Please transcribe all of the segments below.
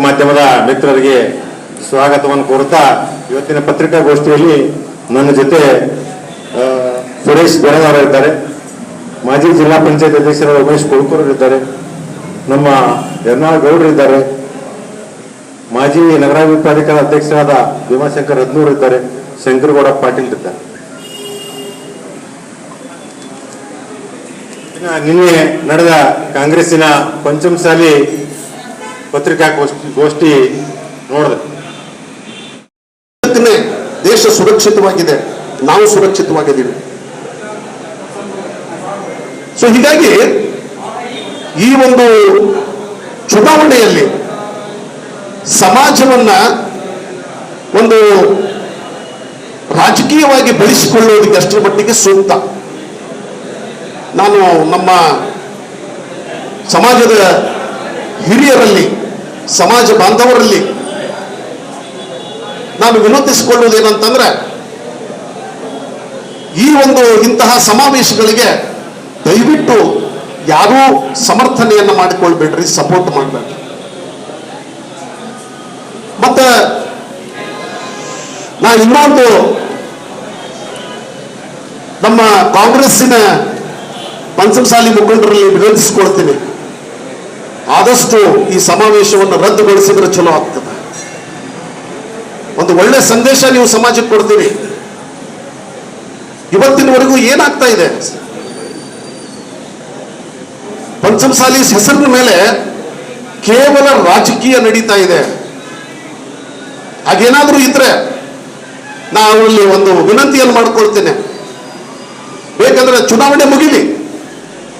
ಮಾಧ್ಯಮದ ಮಿತ್ರರಿಗೆ ಸ್ವಾಗತವನ್ನು ಕೋರುತ್ತಾ ಇವತ್ತಿನ ಪತ್ರಿಕಾಗೋಷ್ಠಿಯಲ್ಲಿ ನನ್ನ ಜೊತೆ ಸುರೇಶ್ ಬೆಳಗಾರ ಇದ್ದಾರೆ, ಮಾಜಿ ಜಿಲ್ಲಾ ಪಂಚಾಯತ್ ಅಧ್ಯಕ್ಷರಾದ ಉಮೇಶ್ ಕುಳ್ಕೂರ್ ಇದ್ದಾರೆ, ನಮ್ಮ ಯರ್ನಾಳ್ ಗೌಡ್ರು ಇದ್ದಾರೆ, ಮಾಜಿ ನಗರಾಭಿವೃದ್ಧಿ ಪ್ರಾಧಿಕಾರ ಅಧ್ಯಕ್ಷರಾದ ಭೀಮಾಶಂಕರ್ ಹದ್ನೂರ್ ಇದ್ದಾರೆ, ಶಂಕರಗೌಡ ಪಾಟೀಲ್ ಇದ್ದಾರೆ. ನಿನ್ನೆ ನಡೆದ ಕಾಂಗ್ರೆಸ್ಸಿನ ಪಂಚಮಸಾಲಿ ಪತ್ರಿಕಾಗೋಷ್ಠಿ ನೋಡಿದೆ. ದೇಶ ಸುರಕ್ಷಿತವಾಗಿದೆ, ನಾವು ಸುರಕ್ಷಿತವಾಗಿದ್ದೀವಿ. ಸೊ ಹೀಗಾಗಿ ಈ ಒಂದು ಚುನಾವಣೆಯಲ್ಲಿ ಸಮಾಜವನ್ನ ಒಂದು ರಾಜಕೀಯವಾಗಿ ಬೆಳೆಸಿಕೊಳ್ಳುವುದಕ್ಕೆ ಅಷ್ಟರ ಮಟ್ಟಿಗೆ ಸೂಕ್ತ. ನಾನು ನಮ್ಮ ಸಮಾಜದ ಹಿರಿಯರಲ್ಲಿ, ಸಮಾಜ ಬಾಂಧವರಲ್ಲಿ ನಾನು ವಿನಂತಿಸಿಕೊಳ್ಳುವುದೇನಂತಂದ್ರೆ, ಈ ಒಂದು ಇಂತಹ ಸಮಾವೇಶಗಳಿಗೆ ದಯವಿಟ್ಟು ಯಾರೂ ಸಮರ್ಥನೆಯನ್ನು ಮಾಡಿಕೊಳ್ಬೇಡ್ರಿ, ಸಪೋರ್ಟ್ ಮಾಡಬೇಡ್ರಿ. ಮತ್ತೆ ನಾ ಇನ್ನೊಂದು ನಮ್ಮ ಕಾಂಗ್ರೆಸ್ಸಿನ ಪಂಚಮಸಾಲಿ ಮುಖಂಡರಲ್ಲಿ ವಿನಂತಿಸಿಕೊಳ್ತೀನಿ, ಆದಷ್ಟು ಈ ಸಮಾವೇಶವನ್ನು ರದ್ದುಗೊಳಿಸಿದ್ರೆ ಚಲೋ ಆಗ್ತದೆ. ಒಂದು ಒಳ್ಳೆ ಸಂದೇಶ ನೀವು ಸಮಾಜಕ್ಕೆ ಕೊಡ್ತೀರಿ. ಇವತ್ತಿನವರೆಗೂ ಏನಾಗ್ತಾ ಇದೆ, ಪಂಚಮಸಾಲಿ ಹೆಸರಿನ ಮೇಲೆ ಕೇವಲ ರಾಜಕೀಯ ನಡೀತಾ ಇದೆ. ಹಾಗೇನಾದ್ರೂ ಇದ್ರೆ ನಾ ಅವರಲ್ಲಿ ಒಂದು ವಿನಂತಿಯನ್ನು ಮಾಡ್ಕೊಳ್ತೇನೆ, ಬೇಕಂದ್ರೆ ಚುನಾವಣೆ ಮುಗಿಲಿ,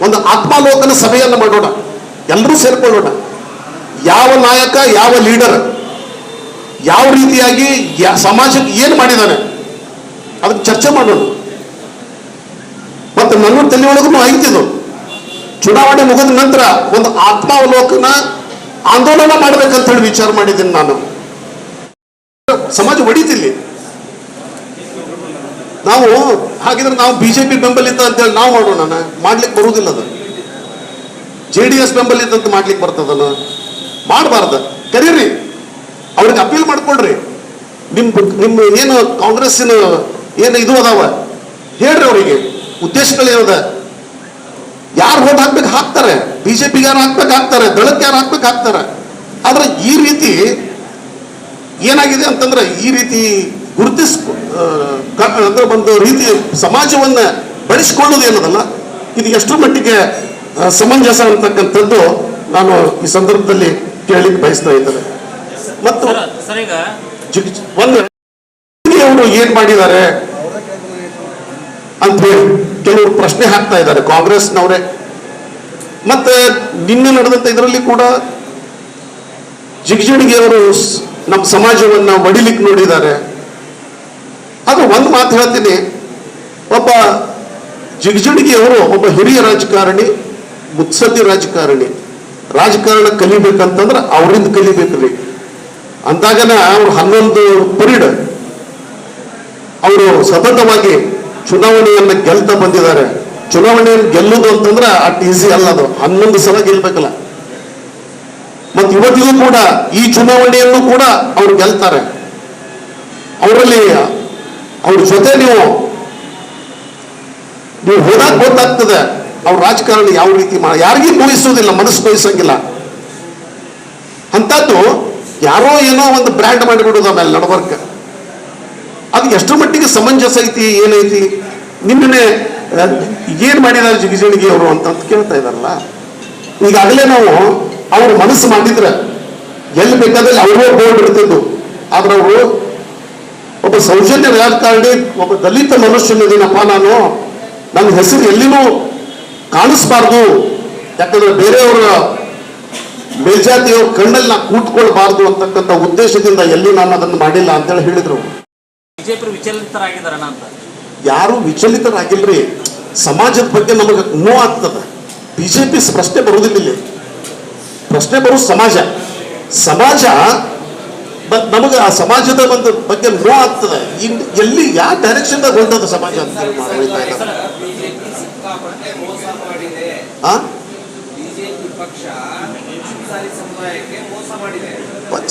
ಒಂದು ಆತ್ಮಾಲೋಕನ ಸಭೆಯನ್ನು ಮಾಡೋಣ, ಎಲ್ಲರೂ ಸೇರ್ಕೊಳ್ಳೋಣ. ಯಾವ ನಾಯಕ, ಯಾವ ಲೀಡರ್ ಯಾವ ರೀತಿಯಾಗಿ ಸಮಾಜಕ್ಕೆ ಏನು ಮಾಡಿದ್ದಾನೆ ಅದಕ್ಕೆ ಚರ್ಚೆ ಮಾಡೋಣ. ಮತ್ತೆ ನನ್ನ ತಲೆಯೊಳಗೂ ಐತಿದು, ಚುನಾವಣೆ ಮುಗಿದ ನಂತರ ಒಂದು ಆತ್ಮಾವಲೋಕನ ಆಂದೋಲನ ಮಾಡ್ಬೇಕಂತ ಹೇಳಿ ವಿಚಾರ ಮಾಡಿದ್ದೀನಿ ನಾನು. ಸಮಾಜ ಒಡಿತಿಲ್ಲಿ ನಾವು ಹಾಗಿದ್ರೆ ನಾವು ಬಿಜೆಪಿ ಬೆಂಬಲಿತ ಅಂತೇಳಿ ನಾವು ಮಾಡೋಣ, ಮಾಡ್ಲಿಕ್ಕೆ ಬರುವುದಿಲ್ಲ. ಅದು JDS ಬೆಂಬಲಿತ ಅಂತ ಮಾಡ್ಲಿಕ್ಕೆ ಬರ್ತದಲ್ಲ, ಮಾಡಬಾರ್ದ. ಕರೀರಿ, ಅವ್ರಿಗೆ ಅಪೀಲ್ ಮಾಡ್ಕೊಳ್ರಿ. ನಿಮ್ಮ ಏನು ಕಾಂಗ್ರೆಸ್ಸಿನ ಏನು ಇದು ಅದಾವ ಹೇಳ್ರಿ, ಅವರಿಗೆ ಉದ್ದೇಶಗಳೇನದ, ಯಾರು ಓಟ್ ಹಾಕ್ಬೇಕು ಹಾಕ್ತಾರೆ, ಬಿಜೆಪಿಗೆ ಯಾರು ಹಾಕ್ಬೇಕು ಹಾಕ್ತಾರೆ, ದಳಕ್ಕೆ ಯಾರು ಹಾಕ್ಬೇಕು ಹಾಕ್ತಾರೆ. ಆದ್ರೆ ಈ ರೀತಿ ಏನಾಗಿದೆ ಅಂತಂದ್ರೆ, ಈ ರೀತಿ ಅಂದ್ರೆ ಒಂದು ರೀತಿ ಸಮಾಜವನ್ನ ಬೆಳೆಸಿಕೊಳ್ಳೋದು ಏನದಲ್ಲ, ಇದು ಎಷ್ಟರ ಮಟ್ಟಿಗೆ ಸಮಂಜಸ ಅಂತಕ್ಕಂಥದ್ದು ನಾನು ಈ ಸಂದರ್ಭದಲ್ಲಿ ಕೇಳಲಿಕ್ಕೆ ಬಯಸ್ತಾ ಇದ್ದೇನೆ. ಮತ್ತು ಒಂದು ಅವರು ಏನ್ ಮಾಡಿದ್ದಾರೆ ಅಂತ ಹೇಳಿ ಕೆಲವರು ಪ್ರಶ್ನೆ ಹಾಕ್ತಾ ಇದ್ದಾರೆ ಕಾಂಗ್ರೆಸ್ನವರೇ. ಮತ್ತೆ ನಿನ್ನೆ ನಡೆದಂತ ಇದರಲ್ಲಿ ಕೂಡ ಜಿಗಜಿಣಗಿ ಅವರು ನಮ್ಮ ಸಮಾಜವನ್ನ ಒಡಿಲಿಕ್ಕೆ ನೋಡಿದ್ದಾರೆ. ಅದು ಒಂದು ಮಾತು ಹೇಳ್ತೀನಿ, ಒಬ್ಬ ಜಿಗಜಿಣಗಿ ಅವರು ಒಬ್ಬ ಹಿರಿಯ ರಾಜಕಾರಣಿ, ಮುತ್ಸದ್ದಿ ರಾಜಕಾರಣ ಕಲಿಬೇಕಂತಂದ್ರೆ ಅವರಿಂದ ಕಲಿಬೇಕ್ರಿ. ಅಂದಾಗನ ಅವ್ರು 11 ಪೀರಿಯಡ್ ಅವರು ಸತತವಾಗಿ ಚುನಾವಣೆಯನ್ನು ಗೆಲ್ತಾ ಬಂದಿದ್ದಾರೆ. ಚುನಾವಣೆಯನ್ನು ಗೆಲ್ಲುವುದು ಅಂತಂದ್ರೆ ಅಟ್ ಈಸಿ ಅಲ್ಲ, ಅದು 11 ಸಲ ಗೆಲ್ಬೇಕಲ್ಲ. ಮತ್ತೆ ಇವತ್ತಿಗೂ ಕೂಡ ಈ ಚುನಾವಣೆಯನ್ನು ಕೂಡ ಅವ್ರು ಗೆಲ್ತಾರೆ. ಅವರಲ್ಲಿ ಅವ್ರ ಜೊತೆ ನೀವು ಹೋದಾಗ ಗೊತ್ತಾಗ್ತದೆ ಅವ್ರ ರಾಜಕಾರಣ ಯಾವ ರೀತಿ ಯಾರಿಗೂ ನೋಯಿಸೋದಿಲ್ಲ, ಮನಸ್ಸು ನೋಯಿಸಂಗಿಲ್ಲ. ಅಂತದ್ದು ಯಾರೋ ಏನೋ ಒಂದು ಬ್ರ್ಯಾಂಡ್ ಮಾಡಿಬಿಡೋದು ಆಮೇಲೆ ನಡವರ್ಕ. ಅದು ಎಷ್ಟು ಮಟ್ಟಿಗೆ ಸಮಂಜಸ ಐತಿ, ಏನೈತಿ, ನಿನ್ನೆ ಏನ್ ಮಾಡಿದ್ದಾರೆ ಜಿಗಜಿಣಗಿ ಅವರು ಅಂತ ಕೇಳ್ತಾ ಇದಾರಲ್ಲ. ಈಗಾಗಲೇ ನಾವು ಅವ್ರ ಮನಸ್ಸು ಮಾಡಿದ್ರೆ ಎಲ್ಲಿ ಬೇಕಾದಲ್ಲಿ ಅವರೇ ಬೋರ್ಡ್ ಇರ್ತಿದ್ದು. ಆದ್ರೆ ಅವರು ಒಬ್ಬ ಸೌಜನ್ಯ ರಾಜಕಾರಣಿ, ಒಬ್ಬ ದಲಿತ ಮನುಷ್ಯನಿದ್ದೀನಪ್ಪ ನಾನು, ನನ್ನ ಹೆಸರು ಎಲ್ಲಿನೂ ಕಾಣಿಸ್ಬಾರ್ದು, ಯಾಕಂದ್ರೆ ಬೇರೆಯವರ ಮೇಲ್ಜಾತಿಯವ್ರ ಕಣ್ಣಲ್ಲಿ ನಾ ಕೂತ್ಕೊಳ್ಬಾರ್ದು ಅಂತಕ್ಕಂಥ ಉದ್ದೇಶದಿಂದ ಎಲ್ಲಿ ನಾನು ಅದನ್ನು ಮಾಡಿಲ್ಲ ಅಂತೇಳಿ ಹೇಳಿದ್ರು. ಯಾರು ವಿಚಲಿತರಾಗಿಲ್ರಿ, ಸಮಾಜದ ಬಗ್ಗೆ ನಮಗೆ ನೋವಾಗ್ತದೆ. ಬಿಜೆಪಿ ಪ್ರಶ್ನೆ ಬರುವುದಿಲ್ಲ, ಇಲ್ಲಿ ಪ್ರಶ್ನೆ ಬರೋದು ಸಮಾಜ ನಮಗೆ ಆ ಸಮಾಜದ ಒಂದು ಬಗ್ಗೆ ನೋವಾಗ್ತದೆ. ಎಲ್ಲಿ ಯಾವ ಡೈರೆಕ್ಷನ್ದಾಗ ಹೊಂಟದ ಸಮಾಜ ಅಂತ ಬಿಜೆಪಿ ಪಕ್ಷ ಸಮುದಾಯಕ್ಕೆ ಮೋಸ ಮಾಡಿದೆ. ಪಂಚ